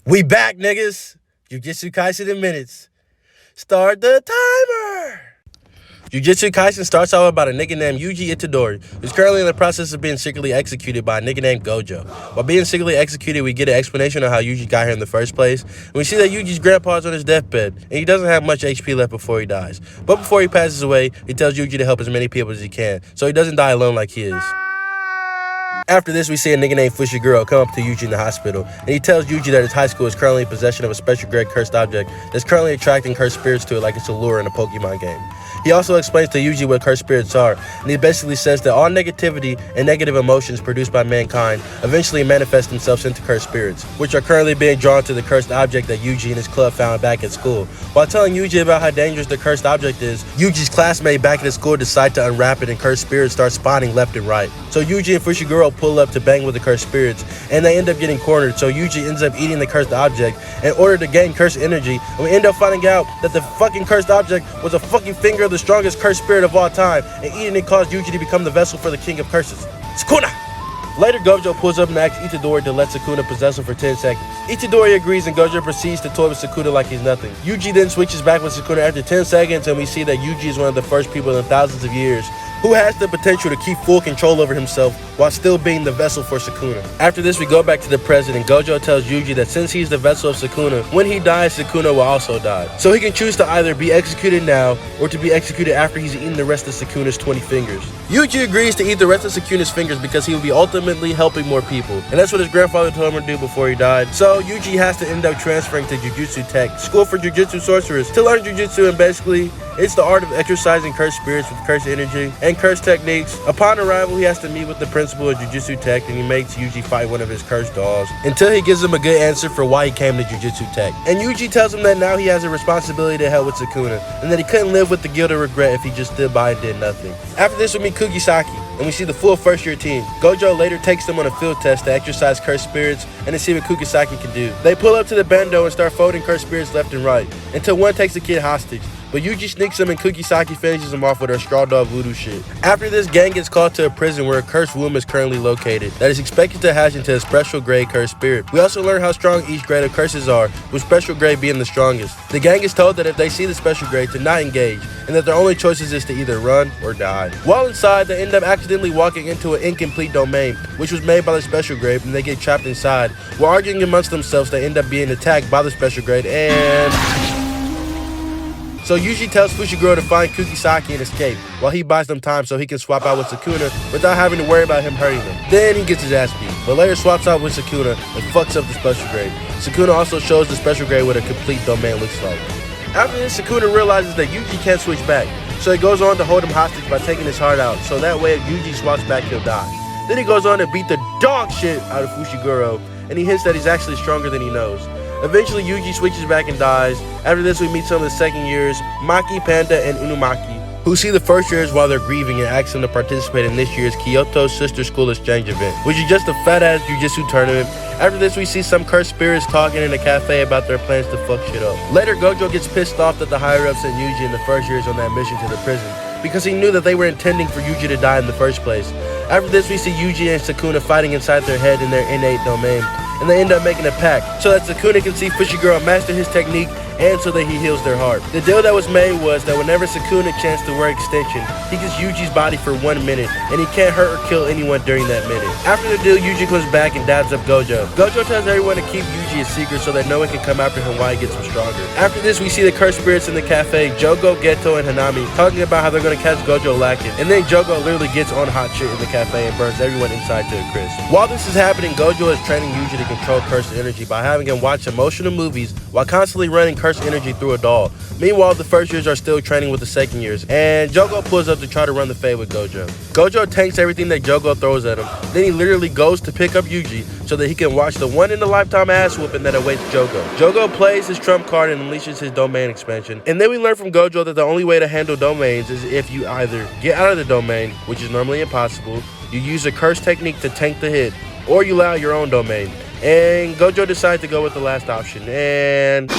We back, niggas. Jujutsu Kaisen in minutes. Start the timer. Jujutsu Kaisen starts off about a nigga named Yuji Itadori, who's currently in the process of being secretly executed by a nigga named Gojo. While being secretly executed, we get an explanation of how Yuji got here in the first place, and we see that Yuji's grandpa's on his deathbed, and he doesn't have much HP left before he dies. But before he passes away, he tells Yuji to help as many people as he can, so he doesn't die alone like he is. After this, we see a nigga named Fushiguro come up to Yuji in the hospital, and he tells Yuji that his high school is currently in possession of a special grade cursed object that's currently attracting cursed spirits to it like it's a lure in a Pokemon game. He also explains to Yuji what cursed spirits are, and he basically says that all negativity and negative emotions produced by mankind eventually manifest themselves into cursed spirits, which are currently being drawn to the cursed object that Yuji and his club found back at school. While telling Yuji about how dangerous the cursed object is, Yuji's classmate back at school decide to unwrap it and cursed spirits start spawning left and right. So Yuji and Fushiguro pull up to bang with the cursed spirits, and they end up getting cornered, so Yuji ends up eating the cursed object in order to gain cursed energy, and we end up finding out that the fucking cursed object was a fucking finger of the strongest cursed spirit of all time, and eating it caused Yuji to become the vessel for the king of curses, Sukuna! Later, Gojo pulls up and asks Itadori to let Sukuna possess him for 10 seconds. Itadori agrees, and Gojo proceeds to toy with Sukuna like he's nothing. Yuji then switches back with Sukuna after 10 seconds, and we see that Yuji is one of the first people in thousands of years who has the potential to keep full control over himself while still being the vessel for Sukuna. After this, we go back to the present, and Gojo tells Yuji that since he's the vessel of Sukuna, when he dies, Sukuna will also die. So he can choose to either be executed now, or to be executed after he's eaten the rest of Sukuna's 20 fingers. Yuji agrees to eat the rest of Sukuna's fingers because he will be ultimately helping more people, and that's what his grandfather told him to do before he died. So Yuji has to end up transferring to Jujutsu Tech, school for Jujutsu sorcerers, to learn Jujutsu, and basically, it's the art of exercising cursed spirits with cursed energy and cursed techniques. Upon arrival, he has to meet with the principal of Jujutsu Tech, and he makes Yuji fight one of his cursed dolls until he gives him a good answer for why he came to Jujutsu Tech. And Yuji tells him that now he has a responsibility to help with Sukuna, and that he couldn't live with the guilt or regret if he just stood by and did nothing. After this, we meet Kugisaki, and we see the full first-year team. Gojo later takes them on a field test to exercise cursed spirits and to see what Kugisaki can do. They pull up to the bando and start folding cursed spirits left and right, until one takes the kid hostage. But Yuji sneaks him and Kugisaki finishes him off with her straw dog voodoo shit. After this, gang gets called to a prison where a cursed womb is currently located that is expected to hatch into a special grade cursed spirit. We also learn how strong each grade of curses are, with special grade being the strongest. The gang is told that if they see the special grade to not engage, and that their only choices is to either run or die. While inside, they end up accidentally walking into an incomplete domain, which was made by the special grade, and they get trapped inside. While arguing amongst themselves, they end up being attacked by the special grade, and so Yuji tells Fushiguro to find Kugisaki and escape, while he buys them time so he can swap out with Sukuna without having to worry about him hurting them. Then he gets his ass beat, but later swaps out with Sukuna and fucks up the special grade. Sukuna also shows the special grade what a complete domain looks like. After this, Sukuna realizes that Yuji can't switch back, so he goes on to hold him hostage by taking his heart out, so that way if Yuji swaps back, he'll die. Then he goes on to beat the dog shit out of Fushiguro, and he hints that he's actually stronger than he knows. Eventually, Yuji switches back and dies. After this, we meet some of the second years, Maki, Panda, and Inumaki, who see the first years while they're grieving and ask them to participate in this year's Kyoto Sister School Exchange event, which is just a fat-ass jujitsu tournament. After this, we see some cursed spirits talking in a cafe about their plans to fuck shit up. Later, Gojo gets pissed off that the higher-ups sent Yuji and the first years on that mission to the prison, because he knew that they were intending for Yuji to die in the first place. After this, we see Yuji and Sukuna fighting inside their head in their innate domain, and they end up making a pact so that Sukuna can see Fushiguro master his technique and so that he heals their heart. The deal that was made was that whenever Sukuna chanced the word extension, he gets Yuji's body for 1 minute, and he can't hurt or kill anyone during that minute. After the deal, Yuji comes back and dabs up Gojo. Gojo tells everyone to keep Yuji a secret so that no one can come after him while he gets him stronger. After this, we see the cursed spirits in the cafe, Jogo, Geto, and Hanami, talking about how they're going to catch Gojo lacking, and then Jogo literally gets on hot shit in the cafe and burns everyone inside to a crisp. While this is happening, Gojo is training Yuji to control cursed energy by having him watch emotional movies while constantly running cursed energy through a doll. Meanwhile, the first years are still training with the second years, and Jogo pulls up to try to run the fade with Gojo. Gojo tanks everything that Jogo throws at him. Then he literally goes to pick up Yuji so that he can watch the one-in-a-lifetime ass whooping that awaits Jogo. Jogo plays his trump card and unleashes his domain expansion. And then we learn from Gojo that the only way to handle domains is if you either get out of the domain, which is normally impossible, you use a curse technique to tank the hit, or you allow your own domain. And Gojo decides to go with the last option, and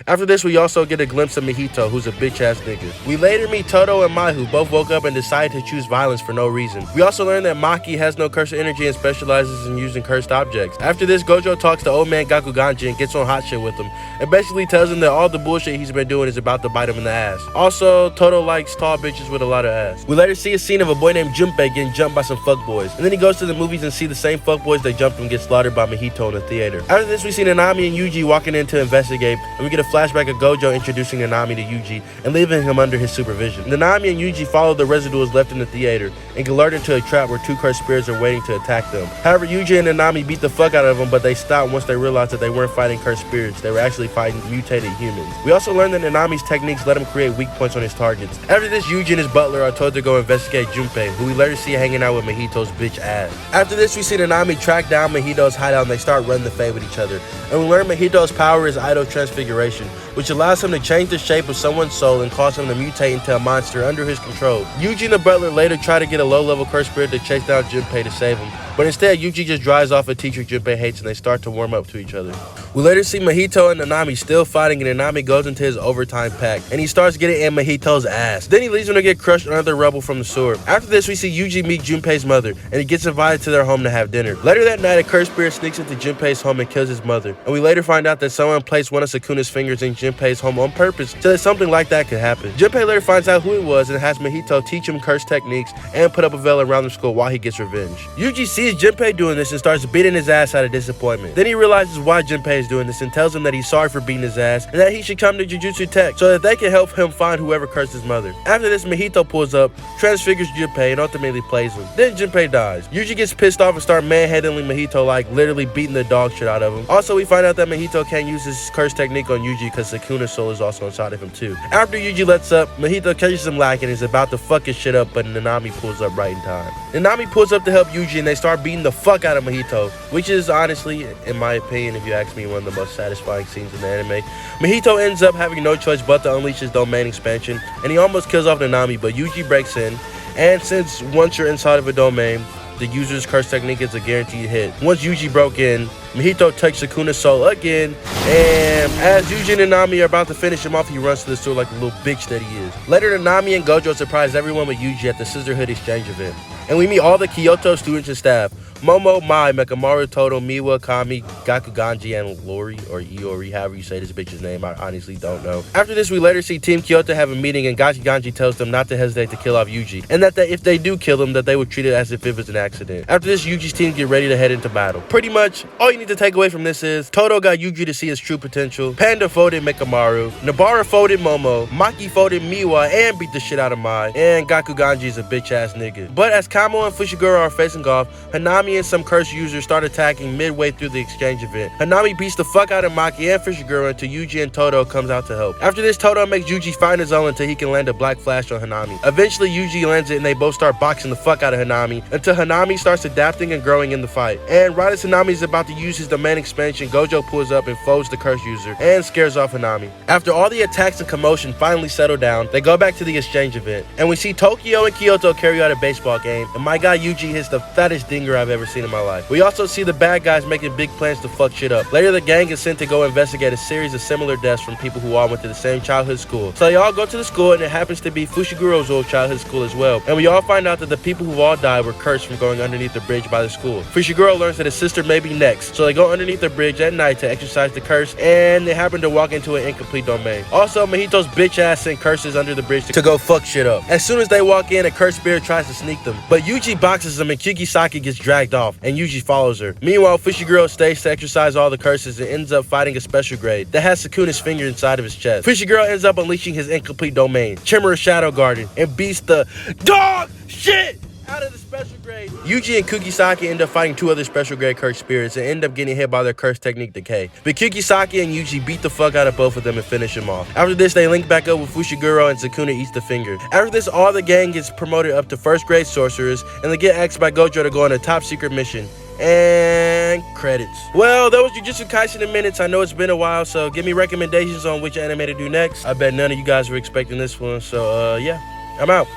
After this, we also get a glimpse of Mahito, who's a bitch-ass nigga. We later meet Todo and Mai, who both woke up and decided to choose violence for no reason. We also learn that Maki has no cursed energy and specializes in using cursed objects. After this, Gojo talks to old man Gakuganji and gets on hot shit with him, and basically tells him that all the bullshit he's been doing is about to bite him in the ass. Also, Todo likes tall bitches with a lot of ass. We later see a scene of a boy named Junpei getting jumped by some fuckboys, and then he goes to the movies and see the same fuckboys they jumped him get slaughtered by Mahito in the theater. After this, we see Nanami and Yuji walking in to investigate, and we get a flashback of Gojo introducing Nanami to Yuji and leaving him under his supervision. Nanami and Yuji follow the residuals left in the theater and get lured into a trap where two cursed spirits are waiting to attack them. However, Yuji and Nanami beat the fuck out of them, but they stopped once they realized that they weren't fighting cursed spirits, they were actually fighting mutated humans. We also learn that Nanami's techniques let him create weak points on his targets. After this, Yuji and his butler are told to go investigate Junpei, who we later see hanging out with Mahito's bitch ass. After this, we see Nanami track down Mahito's hideout and they start running the fade with each other. And we learn Mahito's power is Idol Transfiguration, which allows him to change the shape of someone's soul and cause him to mutate into a monster under his control. Yuji and the butler later try to get a low-level cursed spirit to chase down Junpei to save him, but instead Yuji just drives off a teacher Junpei hates and they start to warm up to each other. We later see Mahito and Nanami still fighting, and Nanami goes into his overtime pack and he starts getting in Mahito's ass. Then he leaves him to get crushed under the rubble from the sword. After this, we see Yuji meet Junpei's mother and he gets invited to their home to have dinner. Later that night, a cursed spirit sneaks into Junpei's home and kills his mother, and we later find out that someone placed one of Sukuna's fingers in Junpei's home on purpose so that something like that could happen. Junpei later finds out who it was and has Mahito teach him cursed techniques and put up a veil around the school while he gets revenge. Yuji sees Junpei doing this and starts beating his ass out of disappointment. Then he realizes why Junpei is doing this and tells him that he's sorry for beating his ass and that he should come to Jujutsu Tech so that they can help him find whoever cursed his mother. After this, Mahito pulls up, transfigures Junpei, and ultimately plays him. Then Junpei dies. Yuji gets pissed off and starts manhandling Mahito, like literally beating the dog shit out of him. Also, we find out that Mahito can't use his cursed technique on Yuji because Sukuna's soul is also inside of him too. After Yuji lets up, Mahito catches him lacking and is about to fuck his shit up, but Nanami pulls up right in time. Nanami pulls up to help Yuji and they start beating the fuck out of Mahito, which is honestly, in my opinion, if you ask me, one of the most satisfying scenes in the anime. Mahito ends up having no choice but to unleash his domain expansion, and he almost kills off Nanami, but Yuji breaks in, and since once you're inside of a domain, the user's curse technique is a guaranteed hit. Once Yuji broke in, Mahito takes Sukuna's soul again, and as Yuji and Nanami are about to finish him off, he runs to the store like a little bitch that he is. Later, Nanami and Gojo surprise everyone with Yuji at the Sisterhood exchange event, and we meet all the Kyoto students and staff. Momo, Mai, Mekamaru, Todo, Miwa, Kami, Gakuganji, and Lori, or Iori, however you say this bitch's name, I honestly don't know. After this, we later see Team Kyoto have a meeting, and Gakuganji tells them not to hesitate to kill off Yuji, and that if they do kill him, that they would treat it as if it was an accident. After this, Yuji's team get ready to head into battle. Pretty much, all you need to take away from this is, Todo got Yuji to see his true potential, Panda folded Mekamaru, Nobara folded Momo, Maki folded Miwa and beat the shit out of Mai, and Gakuganji is a bitch-ass nigga. But as Kamo and Fushiguro are facing off, Hanami and some cursed users start attacking midway through the exchange event. Hanami beats the fuck out of Maki and Fushiguro until Yuji and Todo comes out to help. After this, Todo makes Yuji find his own until he can land a black flash on Hanami. Eventually, Yuji lands it and they both start boxing the fuck out of Hanami until Hanami starts adapting and growing in the fight. And right as Hanami is about to use his domain expansion, Gojo pulls up and folds the cursed user and scares off Hanami. After all the attacks and commotion finally settle down, they go back to the exchange event, and we see Tokyo and Kyoto carry out a baseball game, and my guy Yuji hits the fattest dinger I've ever seen in my life. We also see the bad guys making big plans to fuck shit up. Later, the gang is sent to go investigate a series of similar deaths from people who all went to the same childhood school. So they all go to the school, and it happens to be Fushiguro's old childhood school as well. And we all find out that the people who all died were cursed from going underneath the bridge by the school. Fushiguro learns that his sister may be next, so they go underneath the bridge at night to exercise the curse, and they happen to walk into an incomplete domain. Also, Mahito's bitch ass sent curses under the bridge to go fuck shit up. As soon as they walk in, a cursed spirit tries to sneak them, but Yuji boxes them and Kugisaki gets dragged off, and Yuji follows her. Meanwhile, Fushiguro stays to exercise all the curses and ends up fighting a special grade that has Sukuna's finger inside of his chest. Fushiguro ends up unleashing his incomplete domain, Chimera Shadow Garden, and beats the dog shit out of the special grade. Yuji and Kugisaki end up fighting two other special grade cursed spirits and end up getting hit by their curse technique Decay. But Kugisaki and Yuji beat the fuck out of both of them and finish them off. After this, they link back up with Fushiguro and Sukuna eats the finger. After this, all the gang gets promoted up to first grade sorcerers, and they get asked by Gojo to go on a top secret mission. And credits. Well, that was Jujutsu Kaisen in minutes. I know it's been a while, so give me recommendations on which anime to do next. I bet none of you guys were expecting this one, so yeah, I'm out.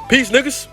Peace, niggas.